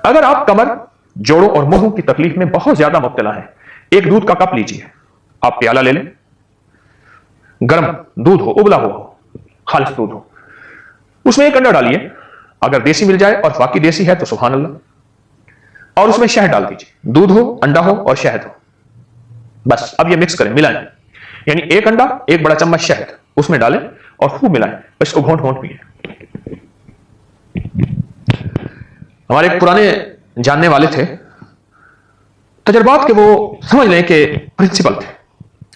اگر آپ کمر، جوڑوں اور موہروں کی تکلیف میں بہت زیادہ مبتلا ہیں، ایک دودھ کا کپ لیجیے، آپ پیالہ لے لیں، گرم دودھ ہو، ابلا ہوا ہو، خالص دودھ ہو، اس میں ایک انڈا ڈالیے، اگر دیسی مل جائے اور واقعی دیسی ہے تو سبحان اللہ، اور اس میں شہد ڈال دیجیے، دودھ ہو، انڈا ہو اور شہد ہو، بس اب یہ مکس کریں، ملائیں، یعنی ایک انڈا، ایک بڑا چمچ شہد اس میں ڈالیں اور خوب ملائیں، اس کو گھونٹ گھونٹ پیئیں۔ ہمارے ایک پرانے جاننے والے تھے، تجربات کے وہ سمجھ لیں کہ پرنسپل تھے،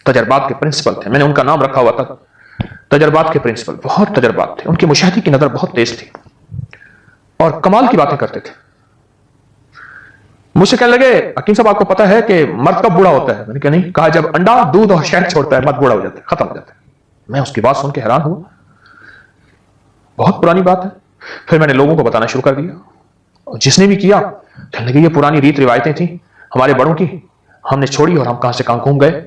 تجربات کے پرنسپل تھے، میں نے ان کا نام رکھا ہوا تھا تجربات کے پرنسپل، بہت تجربات تھے، ان کی مشاہدے کی نظر بہت تیز تھی اور کمال کی باتیں کرتے تھے۔ مجھ سے کہنے لگے حکیم صاحب آپ کو پتا ہے کہ مرد کب بوڑھا ہوتا ہے؟ میں نے کہا نہیں۔ کہا جب انڈا، دودھ اور شہد چھوڑتا ہے مرد بوڑھا ہو جاتا ہے، ختم ہو جاتا ہے۔ میں اس کی بات سن کے حیران ہوا، بہت پرانی بات ہے۔ پھر میں نے لوگوں کو بتانا شروع کر دیا، اور جس نے بھی کیا کہنے لگے یہ پرانی ریت روایتیں تھیں ہمارے بڑوں کی، ہم نے چھوڑی اور ہم کہاں سے کہاں گھوم گئے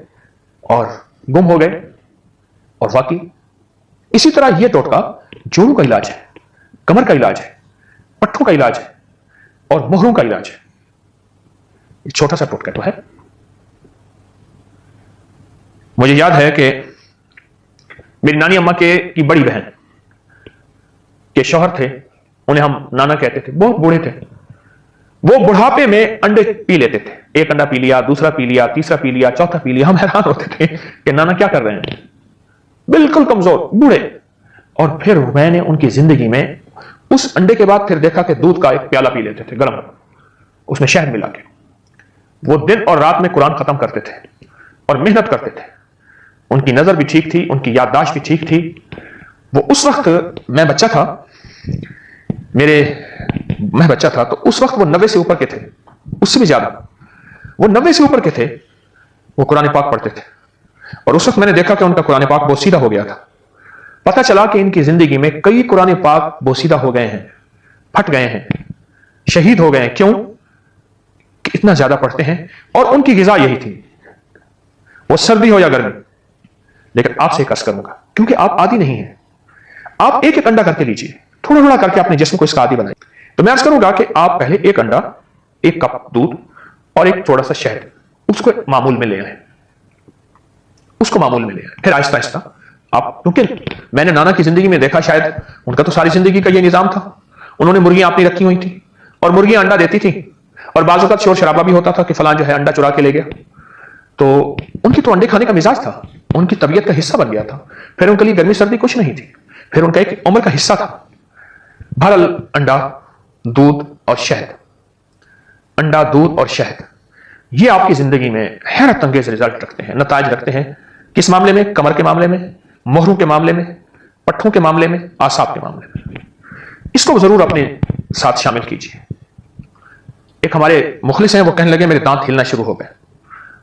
اور گم ہو گئے۔ اور واقعی اسی طرح یہ ٹوٹکا جوڑوں کا علاج ہے، کمر کا علاج ہے، پٹھوں کا علاج ہے اور موہروں کا علاج ہے۔ یہ چھوٹا سا ٹوٹکا تو ہے۔ مجھے یاد ہے کہ میری نانی اماں کی بڑی بہن کے شوہر تھے، انہیں ہم نانا کہتے تھے، بہت بوڑھے تھے، وہ بڑھاپے میں انڈے پی لیتے تھے، ایک انڈا پی لیا، دوسرا پی لیا، تیسرا پی لیا، چوتھا پی لیا، ہم حیران ہوتے تھے کہ نانا کیا کر رہے ہیں، بالکل کمزور بوڑھے۔ اور پھر میں نے ان کی زندگی میں اس انڈے کے بعد پھر دیکھا کہ دودھ کا ایک پیالہ پی لیتے تھے گرم، اس میں شہد ملا کے، وہ دن اور رات میں قرآن ختم کرتے تھے اور محنت کرتے تھے۔ ان کی نظر بھی ٹھیک تھی، ان کی یادداشت بھی ٹھیک تھی۔ وہ اس وقت میں بچہ تھا، میں بچہ تھا تو اس وقت وہ 90 سے اوپر کے تھے، اس سے بھی زیادہ، وہ 90 سے اوپر کے تھے، وہ قرآن پاک پڑھتے تھے۔ اور اس وقت میں نے دیکھا کہ ان کا قرآن پاک بوسیدہ ہو گیا تھا۔ پتہ چلا کہ ان کی زندگی میں کئی قرآن پاک بوسیدہ ہو گئے ہیں، پھٹ گئے ہیں، شہید ہو گئے ہیں۔ کیوں؟ کہ اتنا زیادہ پڑھتے ہیں، اور ان کی غذا یہی تھی، وہ سردی ہو یا گرمی۔ لیکن آپ سے عرض کروں گا، کیونکہ آپ عادی نہیں ہیں، آپ ایک ایک انڈا کر کے لیجئے، تھوڑا تھوڑا کر کے اپنے جسم کو اس کا عادی بنائیں۔ تو میں عرض کروں گا کہ آپ پہلے ایک انڈا، ایک کپ دودھ اور ایک تھوڑا سا شہد، اس کو معمول میں لے آئیں، اس کو معمول میں لے آئیں۔ پھر آہستہ آہستہ آپ، کیونکہ میں نے نانا کی زندگی میں دیکھا، شاید ان کا تو ساری زندگی کا یہ نظام تھا، انہوں نے مرغیاں اپنی رکھی ہوئی تھیں اور مرغیاں انڈا دیتی تھیں، اور بعض اوقات شور شرابہ بھی ہوتا تھا کہ فلاں جو ہے انڈا چرا کے لے گیا۔ تو ان کی تو انڈے کھانے کا مزاج تھا، ان کی طبیعت کا حصہ بن گیا تھا۔ پھر ان کے لیے گرمی سردی کچھ نہیں تھی، پھر ان کا ایک عمر کا حصہ تھا۔ بہرحال انڈا، دودھ اور شہد، انڈا، دودھ اور شہد، یہ آپ کی زندگی میں حیرت انگیز رزلٹ رکھتے ہیں، نتائج رکھتے ہیں۔ کس معاملے میں؟ کمر کے معاملے میں، موہروں کے معاملے میں، پٹھوں کے معاملے میں، اعصاب کے معاملے میں۔ اس کو ضرور اپنے ساتھ شامل کیجیے۔ ایک ہمارے مخلص ہیں، وہ کہنے لگے میرے دانت ہلنا شروع ہو گئے۔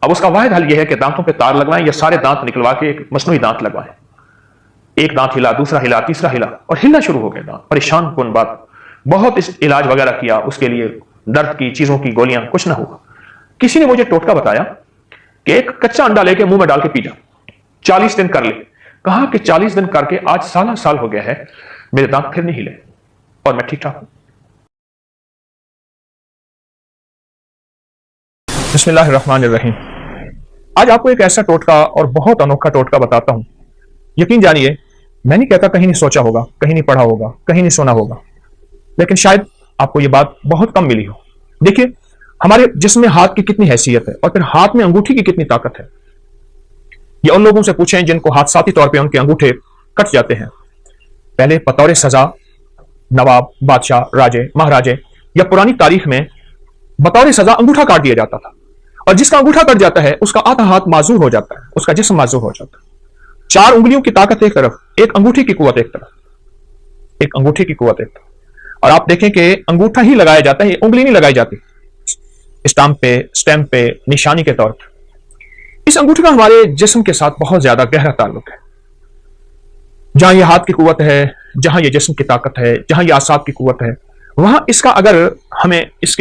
اب اس کا واحد حل یہ ہے کہ دانتوں پہ تار لگوائیں یا سارے دانت نکلوا کے ایک مصنوعی دانت لگوائیں۔ ایک دانت ہلا، دوسرا ہلا، تیسرا ہلا، اور ہلنا شروع ہو گئے دانت۔ پریشان کن بات، بہت اس علاج وغیرہ کیا، اس کے لیے درد کی چیزوں کی گولیاں، کچھ نہ ہوا۔ کسی نے مجھے ٹوٹکا بتایا کہ ایک کچا انڈا لے کے منہ میں ڈال کے پی جا، 40 دن کر لے۔ کہا کہ 40 دن کر کے آج سالہ سال ہو گیا ہے، میرے دانت پھر نہیں ہلے اور میں ٹھیک ٹھاک ہوں۔ بسم اللہ الرحمن الرحیم۔ آج آپ کو ایک ایسا ٹوٹکا اور بہت انوکھا ٹوٹکا بتاتا ہوں۔ یقین جانیے، میں نہیں کہتا کہیں نہیں سوچا ہوگا، کہیں نہیں پڑھا ہوگا، کہیں نہیں سنا ہوگا، لیکن شاید آپ کو یہ بات بہت کم ملی ہو۔ دیکھیے، ہمارے جسم میں ہاتھ کی کتنی حیثیت ہے، اور پھر ہاتھ میں انگوٹھی کی کتنی طاقت ہے۔ یہ ان لوگوں سے پوچھیں جن کو حادثاتی طور پہ ان کے انگوٹھے کٹ جاتے ہیں۔ پہلے بطور سزا نواب، بادشاہ، راجے، مہاراجے یا پرانی تاریخ میں بطور سزا انگوٹھا کاٹ دیا جاتا تھا، اور جس کا انگوٹھا کٹ جاتا ہے اس کا آدھا ہاتھ معذور ہو جاتا ہے، اس کا جسم معذور ہو جاتا ہے۔ 4 انگلیوں کی طاقت ایک طرف، ایک انگوٹھی کی قوت ایک طرف، ایک انگوٹھی کی قوت ایک طرف۔ اور آپ دیکھیں کہ انگوٹھا ہی لگایا جاتا ہے، انگلی نہیں لگائی جاتی اسٹیمپ پہ نشانی کے طور پر۔ اس انگوٹھی کا ہمارے جسم کے ساتھ بہت زیادہ گہرا تعلق ہے۔ جہاں یہ ہاتھ کی قوت ہے، جہاں یہ جسم کی طاقت ہے، جہاں یہ اعصاب کی قوت ہے، وہاں اس کا اگر ہمیں اس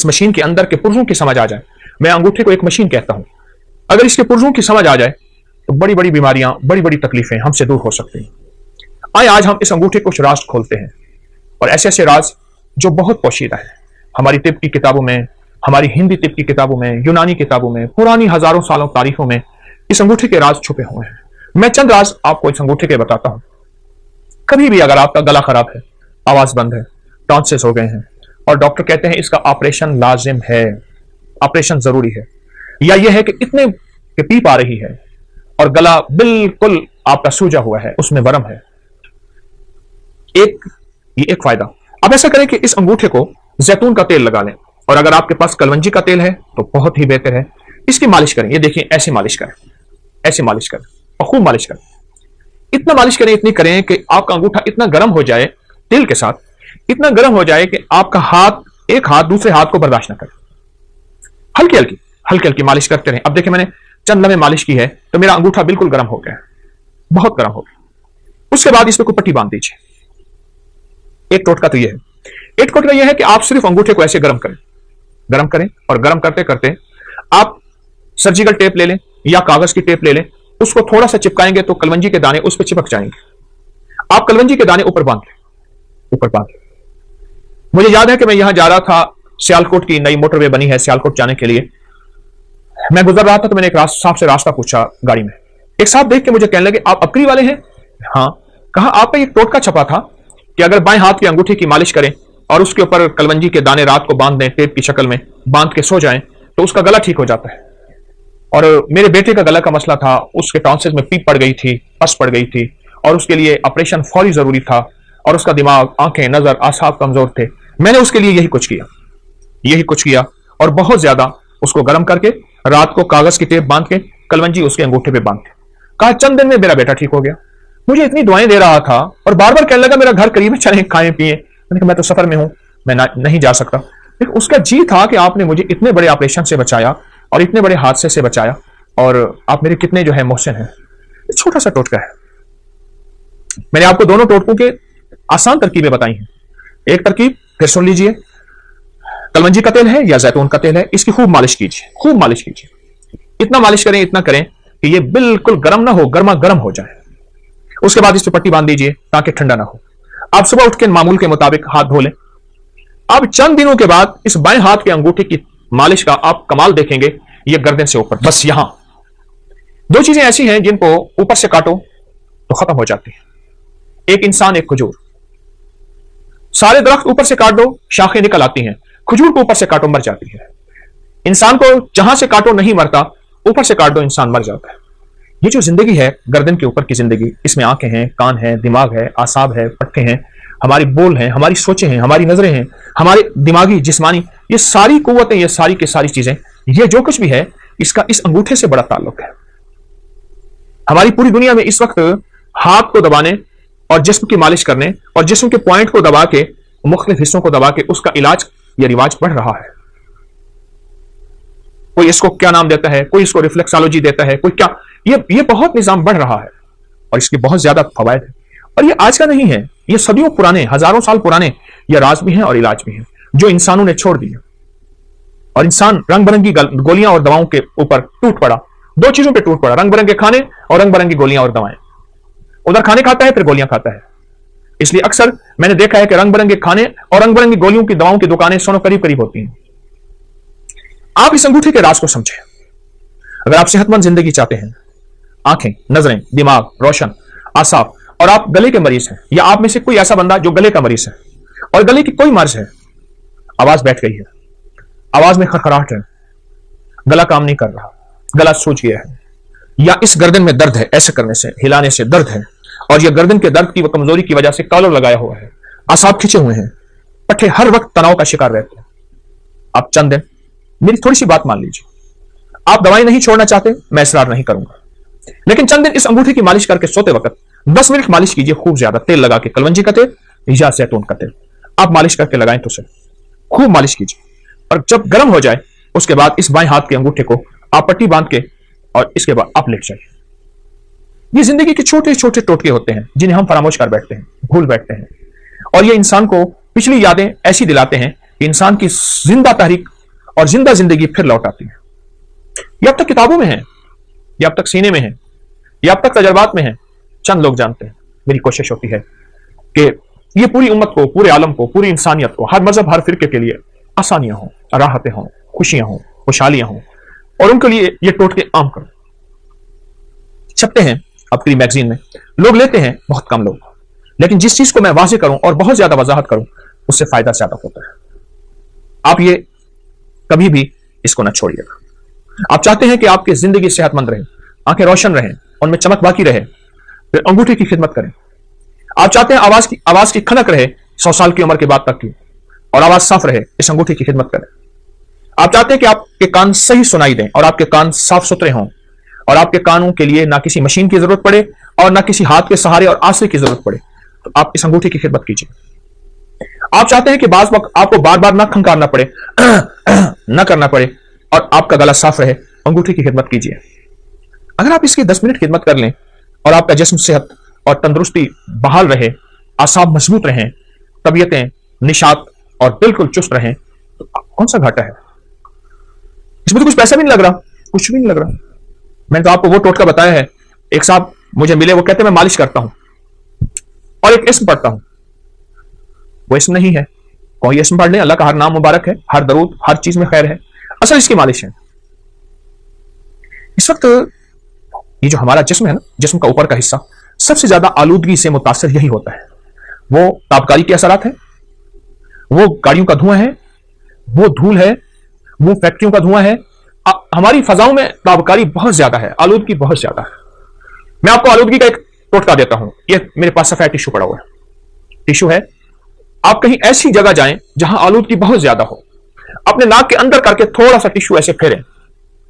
مشین کے اندر کے پرزوں کی سمجھ آ جائے، میں انگوٹھے کو ایک مشین کہتا ہوں، اگر اس کے پرزوں کی سمجھ آ جائے تو بڑی بڑی بیماریاں، بڑی بڑی تکلیفیں ہم سے دور ہو سکتی ہیں۔ آئے آج ہم اس انگوٹھے کو کچھ راز کھولتے ہیں، اور ایسے ایسے راز جو بہت پوشیدہ ہے، हमारी तिब की किताबों में, हमारी हिंदी तिब की किताबों में, यूनानी किताबों में, पुरानी हजारों सालों तारीखों में इस अंगूठे के राज छुपे हुए हैं। मैं चंद राज आपको इस अंगूठे के बताता हूं। कभी भी अगर आपका गला खराब है, आवाज बंद है, टॉन्सिल्स हो गए हैं और डॉक्टर कहते हैं इसका ऑपरेशन लाजिम है, ऑपरेशन जरूरी है, या यह है कि इतने की पीप आ रही है और गला बिल्कुल आपका सूजा हुआ है, उसमें वरम है, ये एक फायदा। अब ऐसा करें कि इस अंगूठे को जैतून का तेल लगा लें, और अगर आपके पास कलवंजी का तेल है तो बहुत ही बेहतर है। इसकी मालिश करें, ये देखिए ऐसे मालिश करें, ऐसे मालिश करें और खूब मालिश करें। इतना मालिश करें, इतनी करें कि आपका अंगूठा इतना गर्म हो जाए तेल के साथ, इतना गर्म हो जाए कि आपका हाथ, एक हाथ दूसरे हाथ को बर्दाश्त ना करे। हल्की हल्की हल्की हल्की मालिश करते रहें। अब देखिए मैंने चंद लम्हे मालिश की है तो मेरा अंगूठा बिल्कुल गर्म हो गया है, बहुत गर्म हो गया। उसके बाद इस पर कोई पट्टी बांध दीजिए। एक टोटका तो यह है, एक टोटका यह है कि आप सिर्फ अंगूठे को ऐसे गर्म करें और गर्म करते करते आप सर्जिकल टेप ले लें या कागज की टेप ले लें, उसको थोड़ा सा चिपकाएंगे तो कलवंजी के दाने उस पर चिपक जाएंगे। आप कलवंजी के दाने ऊपर बांध लें। मुझे याद है कि मैं यहां जा रहा था, सियालकोट की नई मोटरवे बनी है सियालकोट जाने के लिए। मैं गुजर रहा था तो मैंने एक साहब से रास्ता पूछा गाड़ी में। एक साहब देख के मुझे कहने लगे आप अबकरी वाले हैं? हाँ। कहा आप पे एक टोटका छपा था कि अगर बाएं हाथ की अंगूठी की मालिश करें और उसके ऊपर कलवंजी के दाने रात को बांध दें, टेप की शक्ल में बांध के सो जाएं तो उसका गला ठीक हो जाता है। और मेरे बेटे का गला का मसला था, उसके टॉन्सिल्स में पीप पड़ गई थी, पस पड़ गई थी और उसके लिए ऑपरेशन फौरी जरूरी था और उसका दिमाग, आंखें, नजर, आसाब कमजोर थे। मैंने उसके लिए यही कुछ किया और बहुत ज्यादा उसको गर्म करके रात को कागज की टेप बांध के कलवंजी उसके अंगूठे पे बांध के कहा चंद दिन में मेरा बेटा ठीक हो गया। मुझे इतनी दुआएं दे रहा था और बार बार कहने लगा मेरा घर करीब है, चलें खाएं पिए। मैंने कहा मैं तो सफर में हूं, मैं नहीं जा सकता। लेकिन उसका जी था कि आपने मुझे इतने बड़े ऑपरेशन से बचाया और इतने बड़े हादसे से बचाया और आप मेरे कितने जो है मोहसिन हैं। छोटा सा टोटका है। मैंने आपको दोनों टोटकों के आसान तरकीबें बताई हैं। एक तरकीब फिर सुन लीजिए, कलवंजी का तेल है या जैतून का तेल है, इसकी खूब मालिश कीजिए। इतना मालिश करें, इतना करें कि ये बिल्कुल गर्म ना हो, गर्मा गर्म हो जाए। उसके बाद इस पर पट्टी बांध दीजिए ताकि ठंडा ना हो। आप सुबह उठ के मामूल के मुताबिक हाथ धो लें। अब चंद दिनों के बाद इस बाएं हाथ के अंगूठे की मालिश का आप कमाल देखेंगे। ये गर्दन से ऊपर, बस यहां दो चीजें ऐसी हैं जिनको ऊपर से काटो तो खत्म हो जाती है। एक इंसान, एक खजूर। सारे दरख्त ऊपर से काट दो, शाखें निकल आती हैं। खजूर को ऊपर से काटो, मर जाती है। इंसान को जहां से काटो नहीं मरता, ऊपर से काट दो इंसान मर जाता है। ये जो जिंदगी है, गर्दन के ऊपर की जिंदगी, इसमें आंखें हैं, कान हैं, दिमाग है, आसाब है, पट्टे हैं, हमारी बोल हैं, हमारी सोचें हैं, हमारी नजरें हैं, हमारे दिमागी, जिस्मानी, ये सारी कुव्वतें, ये सारी की सारी चीजें, ये जो कुछ भी है, इसका इस अंगूठे से बड़ा ताल्लुक है। हमारी पूरी दुनिया में इस वक्त हाथ को दबाने और जिस्म की मालिश करने और जिस्म के पॉइंट को दबा के, मुख्तलिफ हिस्सों को दबा के उसका इलाज या रिवाज बढ़ रहा है। कोई इसको क्या नाम देता है, कोई इसको रिफ्लेक्सोलॉजी देता है, कोई क्या, ये बहुत निजाम बढ़ रहा है और इसके बहुत ज्यादा फवायद है। और ये आज का नहीं है, ये सदियों पुराने, हजारों साल पुराने ये राज भी हैं और इलाज भी हैं जो इंसानों ने छोड़ दिए। और इंसान रंग बिरंगी गोलियां और दवाओं के ऊपर टूट पड़ा। दो चीजों पे टूट पड़ा, रंग बिरंगे खाने और रंग बिरंगी गोलियां और दवाएं। उधर खाने खाता है, फिर गोलियां खाता है। इसलिए अक्सर मैंने देखा है कि रंग बिरंगे खाने और रंग बिरंगी गोलियों की दवाओं की दुकानें सोनो करीब करीब होती हैं। आप इस अंगूठे के राज को समझें। अगर आप सेहतमंद जिंदगी चाहते हैं, आंखें, नजरें, दिमाग रोशन, आसाब, और आप गले के मरीज हैं या आप में से कोई ऐसा बंदा जो गले का मरीज है और गले की कोई मर्ज है, आवाज बैठ गई है, आवाज में खरखराहट है, गला काम नहीं कर रहा, गला सूज गया है, या इस गर्दन में दर्द है, ऐसे करने से, हिलाने से दर्द है और यह गर्दन के दर्द की कमजोरी की वजह से कॉलर लगाया हुआ है, आसाब खिंचे हुए हैं, पट्टे हर वक्त तनाव का शिकार रहते हैं, आप चंद दिन मेरी थोड़ी सी बात मान लीजिए। आप दवाई नहीं छोड़ना चाहते, मैं इसरार नहीं करूंगा, लेकिन चंद दिन इस अंगूठे की मालिश करके सोते वक्त 10 मिनट मालिश कीजिए, खूब ज्यादा तेल लगा के, कलवंजी का तेल या जैतून का तेल आप मालिश करके लगाएं तो से खूब मालिश कीजिए। और जब गर्म हो जाए उसके बाद इस बाएं हाथ के अंगूठे को आप पट्टी बांध के और इसके बाद आप लेट जाइए। ये जिंदगी के छोटे छोटे टोटके होते हैं जिन्हें हम फरामोश कर बैठते हैं, भूल बैठते हैं, और ये इंसान को पिछली यादें ऐसी दिलाते हैं कि इंसान की जिंदा तहरीक और जिंदा जिंदगी फिर लौट आती है। ये अब तक किताबों में है, ये अब तक सीने में है, ये अब तक तजर्बात में है, चंद लोग जानते हैं। मेरी कोशिश होती है कि ये पूरी उम्मत को, पूरे आलम को, पूरी इंसानियत को, हर मजहब, हर फिरके के लिए आसानियां हों, राहतें हों, खुशियां हों, खुशहालियां हों, और उनके लिए ये टोटके आम करो। छपते हैं आपकी मैगजीन में, लोग लेते हैं बहुत कम लोग, लेकिन जिस चीज को मैं वाज़ेह करूं और बहुत ज्यादा वजाहत करूं उससे फायदा ज्यादा होता है। आप ये कभी भी इसको न छोड़िएगा। आप चाहते हैं कि आपकी जिंदगी सेहतमंद रहे, आंखें रोशन रहें, उनमें चमक बाकी रहे, फिर अंगूठे की खिदमत करें। आप चाहते हैं आवाज की खनक रहे 100 साल की उम्र के बाद तक की, और आवाज साफ रहे, इस अंगूठे की खिदमत करें। आप चाहते हैं कि आपके कान सही सुनाई दें और आपके कान साफ सुथरे हों, और आपके कानों के लिए ना किसी मशीन की जरूरत पड़े और ना किसी हाथ के सहारे और आसरे की जरूरत पड़े, तो आप इस अंगूठे की खिदमत कीजिए। आप चाहते हैं कि बाज वक्त आपको बार बार ना खंकारना पड़े, ना करना पड़े, और आपका गला साफ रहे, अंगूठे की खिदमत कीजिए। अगर आप इसकी 10 मिनट खिदमत कर लें और आपका जिस्म सेहत और तंदुरुस्ती बहाल रहे, आसाब मजबूत रहें, तबीयतें निशात और बिल्कुल चुस्त रहें, तो कौन सा घाटा है? इसमें तो कुछ पैसा भी नहीं लग रहा, कुछ भी नहीं लग रहा। मैंने तो आपको वो टोटका बताया है। एक साहब मुझे मिले, वो कहते हैं मैं मालिश करता हूं और एक इस्म पढ़ता हूं। वो इस्म नहीं है, कोई इस्म पढ़ ले, अल्लाह का हर नाम मुबारक है, हर दरूद, हर चीज में खैर है, असल इसकी मालिश है। इस वक्त ये जो हमारा जिस्म है ना, जिस्म का ऊपर का हिस्सा, सबसे ज्यादा आलूदगी से मुतासिर यही होता है। वो तापकारी के असरात है, वो गाड़ियों का धुआं है, वो धूल है, वो फैक्ट्रियों का धुआं है। हमारी फजाओं में तापकारी बहुत ज्यादा है, आलूदगी बहुत ज्यादा है। मैं आपको आलूदगी का एक टोटका देता हूं। ये मेरे पास सफेद टिश्यू पड़ा हुआ है, टिश्यू है। आप कहीं ऐसी जगह जाएं जहां आलूदगी बहुत ज्यादा हो, अपने नाक के अंदर करके थोड़ा सा टिश्यू ऐसे फेरें,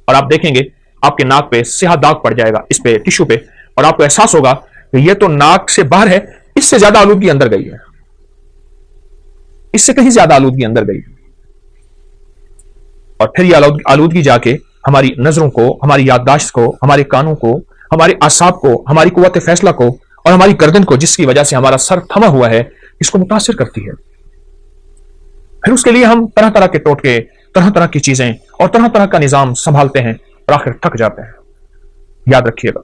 और आप देखेंगे आपके नाक पे स्याह दाग पड़ जाएगा, इस पे टिश्यू पे, और आपको एहसास होगा कि ये तो नाक से बाहर है, इससे ज्यादा आलूदगी अंदर गई है, इससे कहीं ज्यादा आलूदगी अंदर गई है। और फिर ये आलूदगी जाके हमारी नजरों को, हमारी याददाश्त को, हमारे कानों को, हमारे आसाब को, हमारी कुव्वत फैसला को और हमारी गर्दन को, जिसकी वजह से हमारा सर थमा हुआ है, इसको मुतासिर करती है। फिर उसके लिए हम तरह तरह के टोटके, तरह तरह की चीजें और तरह तरह का निजाम संभालते हैं और आखिर थक जाते हैं। याद रखिएगा,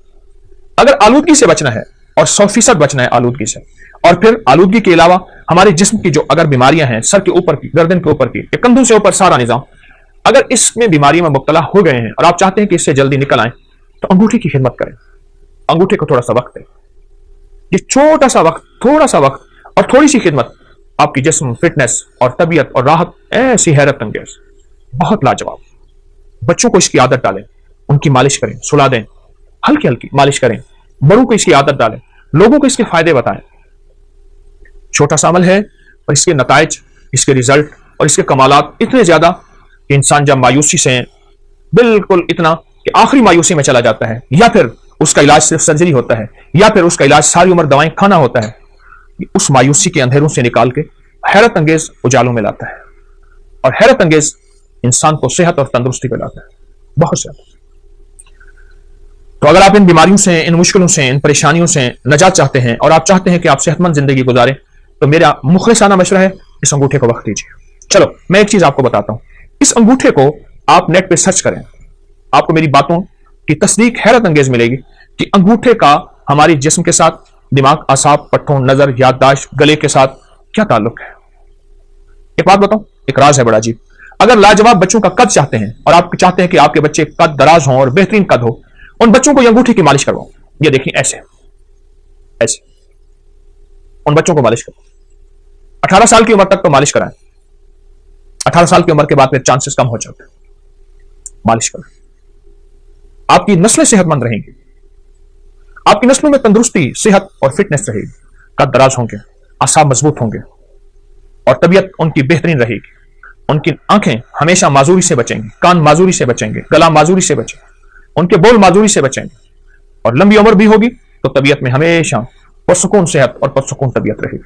अगर आलूदगी से बचना है और 100% बचना है आलूदगी से, और फिर आलूदगी के अलावा हमारे जिस्म की जो अगर बीमारियां हैं, सर के ऊपर की, गर्दन के ऊपर की, कंधों से ऊपर सारा निजाम, अगर इसमें बीमारी में मुब्तला हो गए हैं और आप चाहते हैं कि इससे जल्दी निकल आए, तो अंगूठे की खिदमत करें। अंगूठे को थोड़ा सा वक्त दें। ये छोटा सा वक्त, थोड़ा सा वक्त और थोड़ी सी खिदमत आपकी जिस्म, फिटनेस और तबीयत और राहत ऐसी हैरत अंगेज, बहुत लाजवाब। बच्चों को इसकी आदत डालें, उनकी मालिश करें, सुला दें, हल्की हल्की मालिश करें। बड़ों को इसकी आदत डालें, लोगों को इसके फायदे बताएं। छोटा सा अमल है और इसके नताइज, इसके रिजल्ट और इसके कमालात इतने ज्यादा कि इंसान जब मायूसी से, बिल्कुल इतना कि आखिरी मायूसी में चला जाता है, या फिर उसका इलाज सिर्फ सर्जरी होता है, या फिर उसका इलाज सारी उम्र दवाएं खाना होता है, उस मायूसी के अंधेरों से निकाल के हैरत अंगेज उजालों में लाता है, और हैरत अंगेज इंसान को सेहत और तंदुरुस्ती पे लाता है, बहुत ज्यादा। तो अगर आप इन बीमारियों से, इन मुश्किलों से, इन परेशानियों से नजात चाहते हैं और आप चाहते हैं कि आप सेहतमंद जिंदगी गुजारें, तो मेरा मुखलिसाना मशवरा है, इस अंगूठे को वक्त दीजिए। चलो मैं एक चीज आपको बताता हूं, इस अंगूठे को आप नेट पे सर्च करें, आपको मेरी बातों की तस्दीक हैरत अंगेज मिलेगी कि अंगूठे का हमारे जिस्म के साथ, दिमाग, आसाब, पट्टों, नजर, याददाश्त, गले के साथ क्या ताल्लुक है। एक बात बताऊं, एक राज है बड़ा अजीब। अगर लाजवाब बच्चों का कद चाहते हैं और आप चाहते हैं कि आपके बच्चे कद दराज हों और बेहतरीन कद हो, उन बच्चों को अंगूठे की मालिश करवाओ। ये देखिए ऐसे ऐसे उन बच्चों को मालिश करो। 18 साल की उम्र तक तो मालिश कराएं, 18 साल की उम्र के बाद फिर चांसेस कम हो जाते हैं। मालिश करें, आपकी नस्लें सेहतमंद रहेंगी, आपकी नस्लों में तंदुरुस्ती, सेहत और फिटनेस रहेगी, कद दराज होंगे, आसाब मजबूत होंगे और तबीयत उनकी बेहतरीन रहेगी। उनकी आंखें हमेशा माजूरी से बचेंगी, कान माजूरी से बचेंगे, गला माजूरी से बचेंगे, उनके बोल माजूरी से बचेंगे, और लंबी उम्र भी होगी तो तबीयत में हमेशा पुरसुकून सेहत और पुरसुकून तबीयत रहेगी।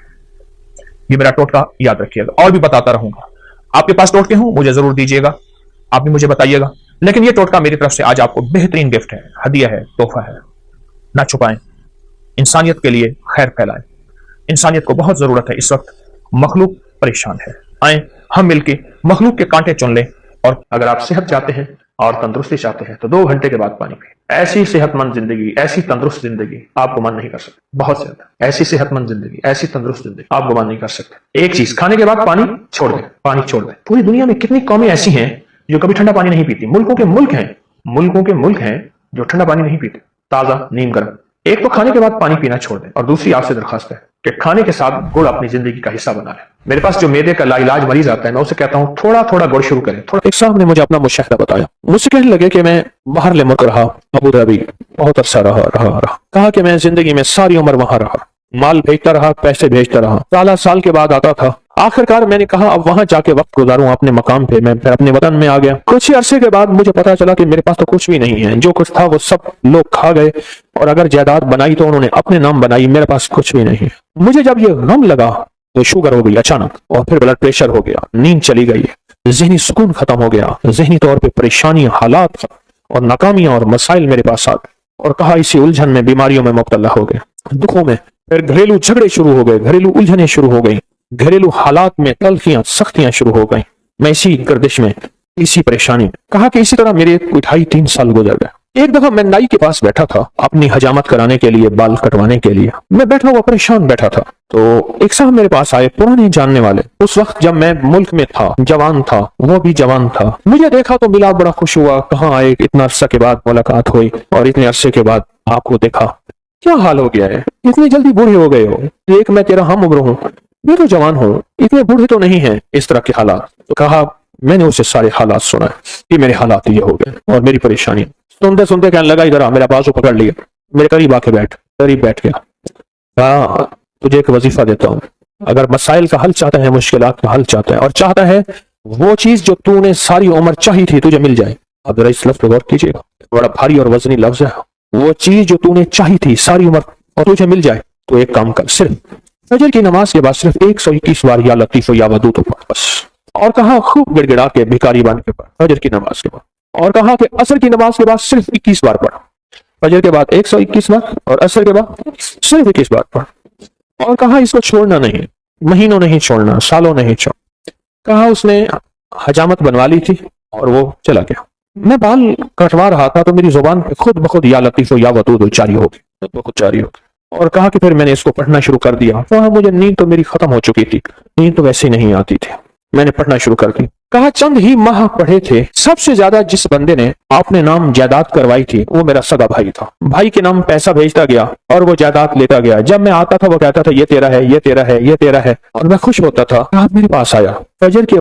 ये मेरा टोटका याद रखिएगा, और भी बताता रहूंगा। आपके पास टोटके हों मुझे जरूर दीजिएगा, आप भी मुझे बताइएगा, लेकिन ये टोटका मेरी तरफ से आज आपको बेहतरीन गिफ्ट है, हदिया है, तोहफा है। ना छुपाएं, इंसानियत के लिए खैर फैलाएं। इंसानियत को बहुत जरूरत है इस वक्त, मखलूक परेशान है। आए हम मिलके मखलूक के कांटे चुन लें اور اگر آپ صحت چاہتے ہیں اور تندرستی چاہتے ہیں تو 2 گھنٹے کے بعد پانی پئیں. ایسی صحت مند زندگی، ایسی تندرست زندگی آپ گمان نہیں کر سکتے. بہت زیادہ ایسی صحت مند زندگی، ایسی تندرست زندگی آپ گمان نہیں کر سکتے. ایک چیز، کھانے کے بعد پانی چھوڑ دیں، پانی چھوڑ دیں. پوری دنیا میں کتنی قومیں ایسی ہیں جو کبھی ٹھنڈا پانی نہیں پیتی. ملکوں کے ملک ہیں جو ٹھنڈا پانی نہیں پیتے، تازہ نیم گرم. ایک تو کھانے کے بعد پانی پینا چھوڑ دیں، اور دوسری آپ سے درخواست ہے کہ کھانے کے ساتھ گڑ اپنی زندگی کا حصہ بنا لیں. میرے پاس جو میدے کا لا علاج مریض آتا ہے، میں اسے کہتا ہوں تھوڑا تھوڑا گڑ شروع کریں. ایک صاحب نے مجھے اپنا مشاہدہ بتایا. مجھ سے کہنے لگے کہ میں باہر لے ملک رہا، ابو دھابی بہت عرصہ رہا. کہا کہ میں زندگی میں ساری عمر وہاں رہا، مال بھیجتا رہا، پیسے بھیجتا رہا. سال کے بعد آتا تھا. آخرکار میں نے کہا اب وہاں جا کے وقت گزاروں اپنے مقام پہ. میں پھر اپنے وطن میں آ گیا. کچھ ہی عرصے کے بعد مجھے پتا چلا کہ میرے پاس تو کچھ بھی نہیں ہے. جو کچھ تھا وہ سب لوگ کھا گئے، اور اگر جائیداد بنائی تو انہوں نے اپنے نام بنائی. میرے پاس کچھ بھی نہیں. مجھے جب یہ غم لگا تو شوگر ہو گئی اچانک، اور پھر بلڈ پریشر ہو گیا، نیند چلی گئی، ذہنی سکون ختم ہو گیا، ذہنی طور پہ پریشانی، حالات اور ناکامیاں اور مسائل میرے پاس آ گئے. اور کہا اسی الجھن میں، بیماریوں میں مبتلا ہو گئے، دکھوں میں. پھر گھریلو جھگڑے شروع ہو گئے، گھریلو الجھنیں شروع ہو گئیں، گھریلو حالات میں تلخیاں سختیاں شروع ہو گئیں. میں اسی گردش میں، اسی پریشانی میں. کہا کہ اسی طرح میرے 2.5-3 سال گزر گئے. ایک دفعہ میں نائی کے پاس بیٹھا تھا اپنی حجامت کرانے کے لیے، بال کٹوانے کے لیے. میں بیٹھا ہوا پریشان بیٹھا تھا، تو ایک صاحب میرے پاس آئے، پرانے جاننے والے. اس وقت جب میں ملک میں تھا، جوان تھا، وہ بھی جوان تھا. مجھے دیکھا تو ملا، بڑا خوش ہوا. کہاں آئے، اتنا عرصہ کے بعد ملاقات ہوئی، اور اتنے عرصے کے بعد آپ کو دیکھا. کیا حال ہو گیا ہے، اتنی جلدی بوڑھے ہو گئے ہو؟ ایک میں تیرا ہم عمر ہوں، میں تو جوان ہوں، اتنے بوڑھے تو نہیں ہیں اس طرح کے حالات. تو کہا میں نے اسے سارے حالات سنا کہ میرے حالات یہ ہو گئے اور میری پریشانی. سنتے سنتے کہنے لگا ادھر آ، میرا بازو پکڑ لیا، میرے قریب آ کے قریب بیٹھ گیا. کہا تجھے ایک وظیفہ دیتا ہوں، اگر مسائل کا حل چاہتا ہے، مشکلات کا حل چاہتا ہے، اور چاہتا ہے وہ چیز جو تو نے ساری عمر چاہی تھی تجھے مل جائے. اب ذرا اس لفظ پہ غور کیجیے گا، بڑا بھاری اور وزنی لفظ ہے. وہ چیز جو تو نے چاہی تھی ساری عمر اور تجھے مل جائے، تو ایک کام کر، صرف فجر کی نماز کے بعد صرف 121 بار یا لطیف یا ودود پڑھ بس. اور کہا خوب گڑ گڑا کے بھکاری بن کے پڑھ فجر کی نماز کے بعد. اور کہا کہ عصر کی نماز کے بعد صرف 21 بار پڑھ، فجر کے بعد 121 بار اور عصر کے بعد صرف 21 بار پڑھ. اور کہا اس کو چھوڑنا نہیں، مہینوں نہیں چھوڑنا، سالوں نہیں چھوڑنا. کہا اس نے حجامت بنوا لی تھی اور وہ چلا گیا. میں بال کٹوا رہا تھا تو میری زبان پہ خود بخود یا لطیف یا ودود جاری ہو گئی، خود بخود جاری ہو گئی. اور کہا کہ پھر میں نے اس کو پڑھنا شروع کر دیا. وہاں مجھے نیند تو میری ختم ہو چکی تھی، نیند تو ویسے نہیں آتی تھی. میں نے پڑھنا شروع کر دی. کہا چند ہی ماہ پڑھے تھے، سب سے زیادہ جس بندے نے آپ نے نام جائیداد کروائی تھی وہ میرا سگا بھائی تھا. بھائی کے نام پیسہ بھیجتا گیا اور وہ جائیداد لیتا گیا. جب میں آتا تھا وہ کہتا تھا یہ تیرا ہے، یہ تیرا ہے، یہ تیرا ہے، اور میں خوش ہوتا تھا. آپ میرے پاس آیا، فجر کے